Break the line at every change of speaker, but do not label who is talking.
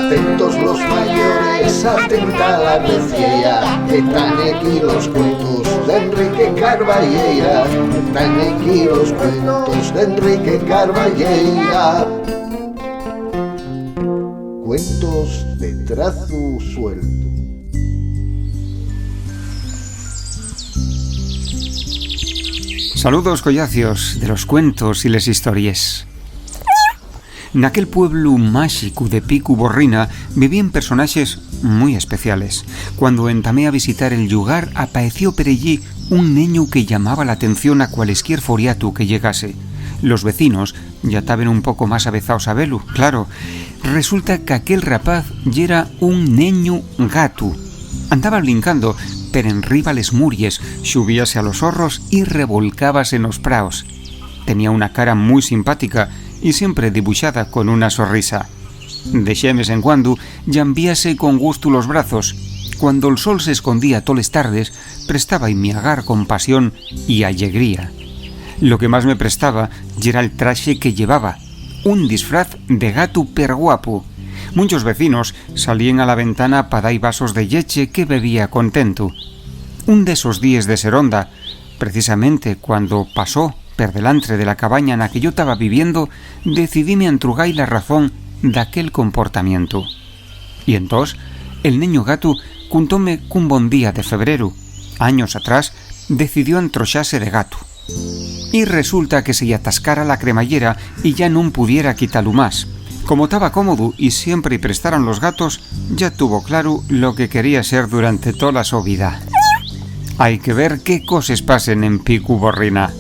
Atentos los mayores, atenta la recia, están aquí los cuentos de Enrique Carballeira, están aquí los cuentos de Enrique Carballeira. Cuentos de trazo suelto.
Saludos, collacios, de los cuentos y les historias. Naquel pueblo máxico de Picu Borrina vivían personajes muy especiales. Cuando entamé a visitar el lugar, apareció per allí un niño que llamaba la atención a cualesquier foriatu que llegase. Los vecinos ya estaban un poco más avezados a velo, claro. Resulta que aquel rapaz ya era un niño gato. Andaba brincando per enriba les muries, subíase a los horros y revolcábase en los praos. Tenía una cara muy simpática y siempre dibuixada con una sonrisa. De vez en cuando llambiase con gusto los brazos. Cuando el sol se escondía toles tardes, prestaba y miagar con pasión y alegría. Lo que más me prestaba era el traje que llevaba, un disfraz de gato perguapo. Muchos vecinos salían a la ventana para dar vasos de leche que bebía contento. Un de esos días de seronda, precisamente cuando pasó per delantre de la cabaña en la que yo estaba viviendo, decidíme antrugar la razón de aquel comportamiento. Y entonces, el niño gato contóme que un bon día de febrero, años atrás, decidió entrocharse de gato. Y resulta que se le atascara la cremallera y ya no pudiera quitarlo más. Como estaba cómodo y siempre prestaron los gatos, ya tuvo claro lo que quería ser durante toda su vida. Hay que ver qué cosas pasen en Picu Borrina.